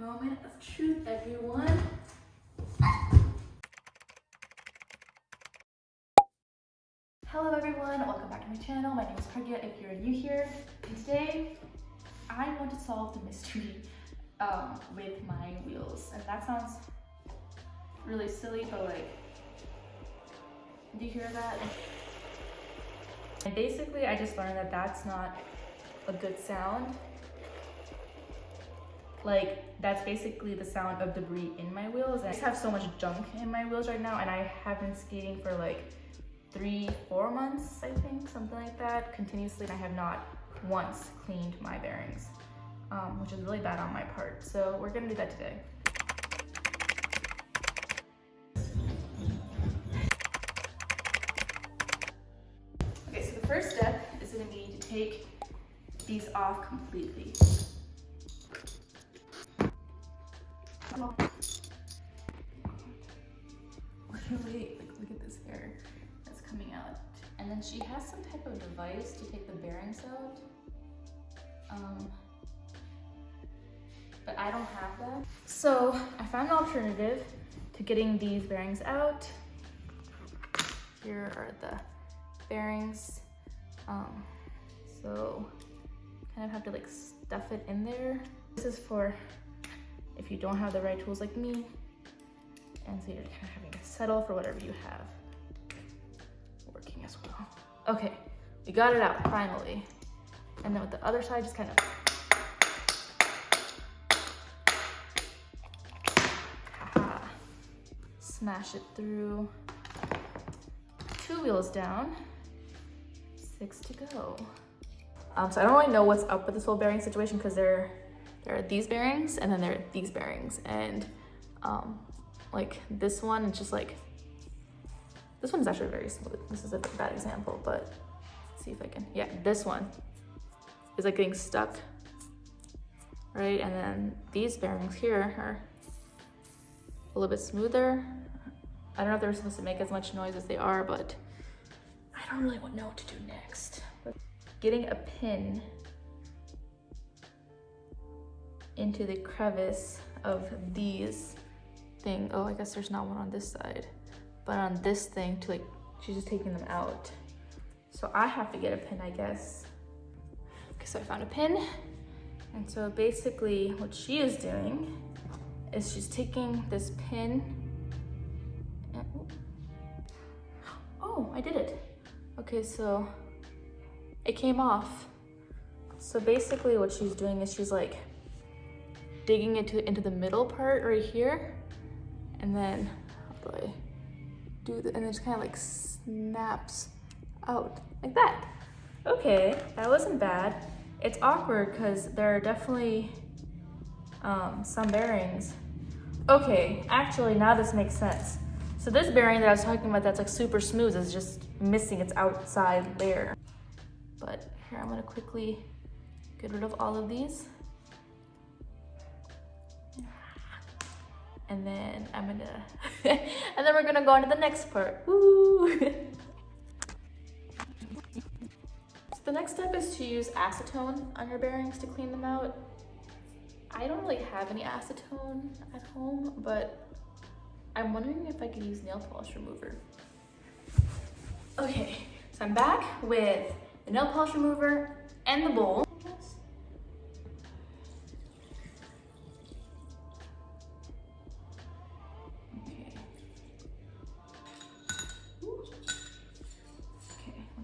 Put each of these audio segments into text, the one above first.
Moment of truth, everyone. Hello everyone, welcome back to my channel. My name is Pragya if you're new here. And today, I want to solve the mystery with my wheels. And that sounds really silly, but like, do you hear that? And basically, I just learned that that's not a good sound. Like, that's basically the sound of debris in my wheels. And I just have so much junk in my wheels right now, and I have been skating for like 3-4 months, I think, something like that, continuously, and I have not once cleaned my bearings, which is really bad on my part. So we're gonna do that today. Okay, so the first step is gonna be to take these off completely. Really, like, look at this hair that's coming out. And then she has some type of device to take the bearings out. But I don't have that. So I found an alternative to getting these bearings out. Here are the bearings. So kind of have to like stuff it in there. This is for if you don't have the right tools like me. And so you're kind of having to settle for whatever you have working as well. Okay, we got it out finally. And then with the other side, just kind of smash it through. 2 wheels down, 6 to go. So I don't really know what's up with this whole bearing situation because there are these bearings and then there are these bearings. And like this one, it's just like, this one's actually very smooth. This is a bad example, but let's see if I can, yeah, this one is like getting stuck, right? And then these bearings here are a little bit smoother. I don't know if they're supposed to make as much noise as they are, but I don't really know what to do next. But getting a pin into the crevice of these thing. Oh, I guess there's not one on this side, but on this thing to like, she's just taking them out. So I have to get a pin, I guess. Okay, so I found a pin. And so basically what she is doing is she's taking this pin and, oh, I did it. Okay, so it came off. So basically what she's doing is she's like digging into the middle part right here. And then, how do I do that? And it just kind of like snaps out like that. Okay, that wasn't bad. It's awkward because there are definitely some bearings. Okay, actually now this makes sense. So this bearing that I was talking about that's like super smooth is just missing its outside layer. But here, I'm gonna quickly get rid of all of these. And then I'm gonna, and then we're gonna go on to the next part. Woo! So the next step is to use acetone on your bearings to clean them out. I don't really have any acetone at home, but I'm wondering if I could use nail polish remover. Okay, so I'm back with the nail polish remover and the bowl.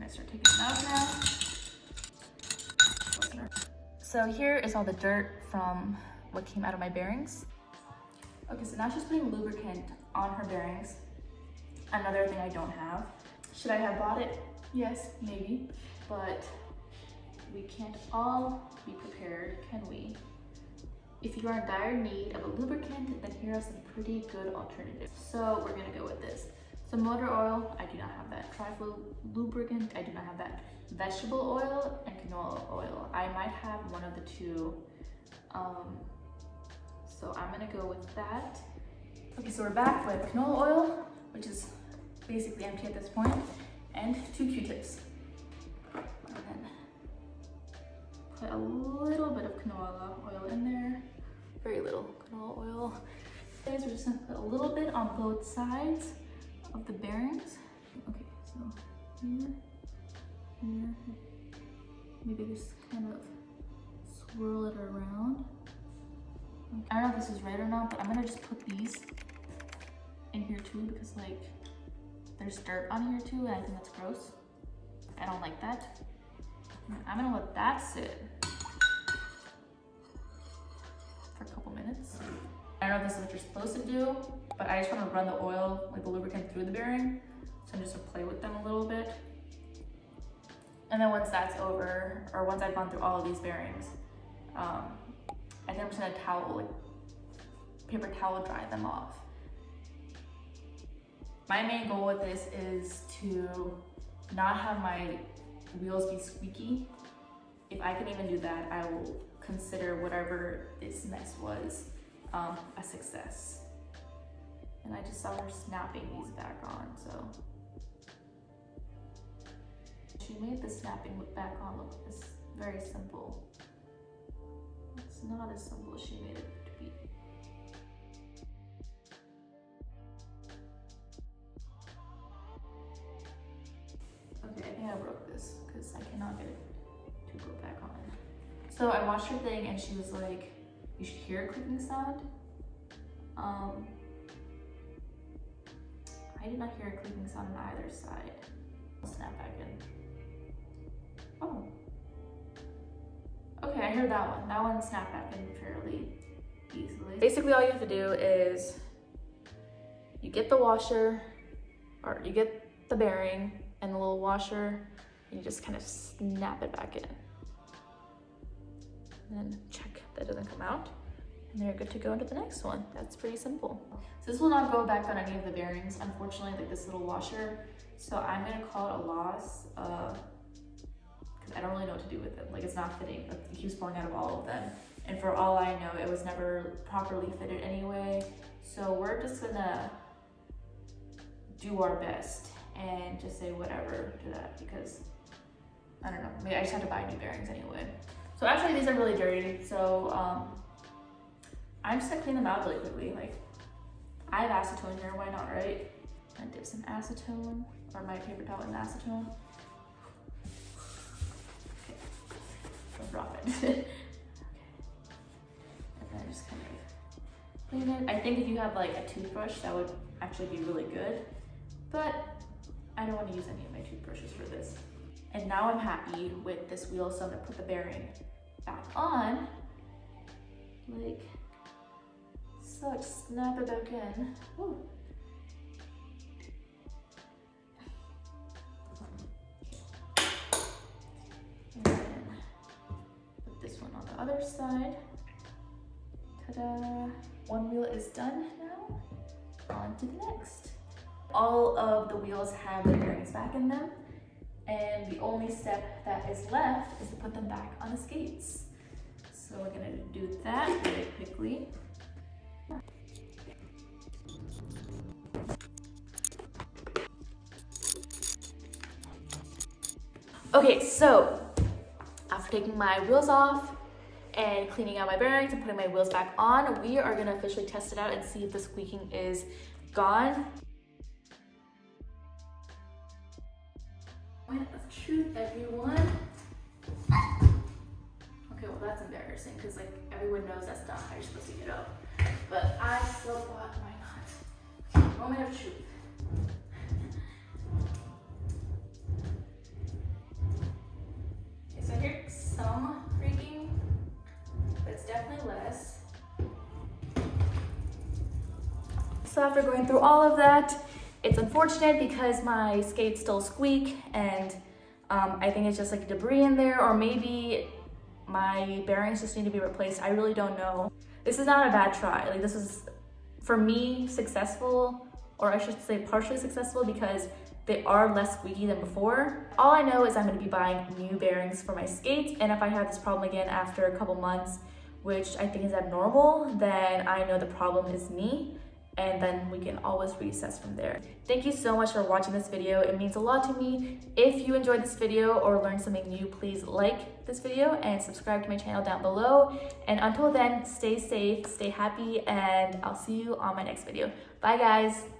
Start taking them out now. So here is all the dirt from what came out of my bearings. Okay, so now she's putting lubricant on her bearings. Another thing I don't have. Should I have bought it? Yes, maybe, but we can't all be prepared, can we? If you are in dire need of a lubricant, then here are some pretty good alternatives. So we're gonna go with this. So motor oil, I do not have that. Triflow lubricant, I do not have that. Vegetable oil and canola oil. I might have one of the two. So I'm gonna go with that. Okay, so we're back with canola oil, which is basically empty at this point, and 2 Q-tips. And then put a little bit of canola oil in there. Very little. put all oil. Guys, we're just gonna put a little bit on both sides of the bearings. Okay, so here, here, maybe just kind of swirl it around. I don't know if this is right or not, but I'm gonna just put these in here too because like there's dirt on here too and I think that's gross. I don't like that. I'm gonna let that sit for a couple minutes. I don't know if this is what you're supposed to do, but I just want to run the oil, like the lubricant, through the bearing. So I'm just gonna play with them a little bit. And then once that's over, or once I've gone through all of these bearings, I think I'm just gonna paper towel dry them off. My main goal with this is to not have my wheels be squeaky. If I can even do that, I will consider whatever this mess was a success. And I just saw her snapping these back on, so. She made the snapping back on look very simple. It's not as simple as she made it to be. Okay, I think I broke this because I cannot get it to go back on. So I watched her thing and she was like, you should hear a clicking sound. I did not hear a clicking sound on either side. I'll snap back in. Oh. Okay, I heard that one. That one snapped back in fairly easily. Basically, all you have to do is you get the washer, or you get the bearing and the little washer, and you just kind of snap it back in. And then check that it doesn't come out. And they're good to go into the next one. That's pretty simple. So this will not go back on any of the bearings, unfortunately, like this little washer. So I'm gonna call it a loss, because I don't really know what to do with it. Like it's not fitting, like, it keeps pouring out of all of them. And for all I know, it was never properly fitted anyway. So we're just gonna do our best and just say whatever to that because, I don't know, maybe I just had to buy new bearings anyway. So actually these are really dirty, so I'm just gonna clean them out really quickly. Like, I have acetone here, why not, right? I'm gonna dip some acetone, or my paper towel in acetone. Okay, don't drop it. Okay. And then just kind of clean it. I think if you have like a toothbrush, that would actually be really good, but I don't want to use any of my toothbrushes for this. And now I'm happy with this wheel, so I'm gonna put the bearing back on, like so. Just snap it back in. Ooh. And then put this one on the other side. Ta-da! One wheel is done now. On to the next. All of the wheels have the bearings back in them. And the only step that is left is to put them back on the skates. So we're gonna do that really quickly. Okay, so after taking my wheels off and cleaning out my bearings and putting my wheels back on, we are gonna officially test it out and see if the squeaking is gone. Moment of truth, everyone. Okay, well that's embarrassing because like everyone knows that's not how you're supposed to get up. But I still thought, why not? Okay, moment of truth. Okay, so I hear some creaking, but it's definitely less. So after going through all of that, it's unfortunate because my skates still squeak, and I think it's just like debris in there, or maybe my bearings just need to be replaced. I really don't know. This is not a bad try. Like, this is, for me, successful, or I should say partially successful, because they are less squeaky than before. All I know is I'm gonna be buying new bearings for my skates, and if I have this problem again after a couple months, which I think is abnormal, then I know the problem is me. and then we can always reassess from there. Thank you so much for watching this video. It means a lot to me. If you enjoyed this video or learned something new, please like this video and subscribe to my channel down below. And until then, stay safe, stay happy, and I'll see you on my next video. Bye guys.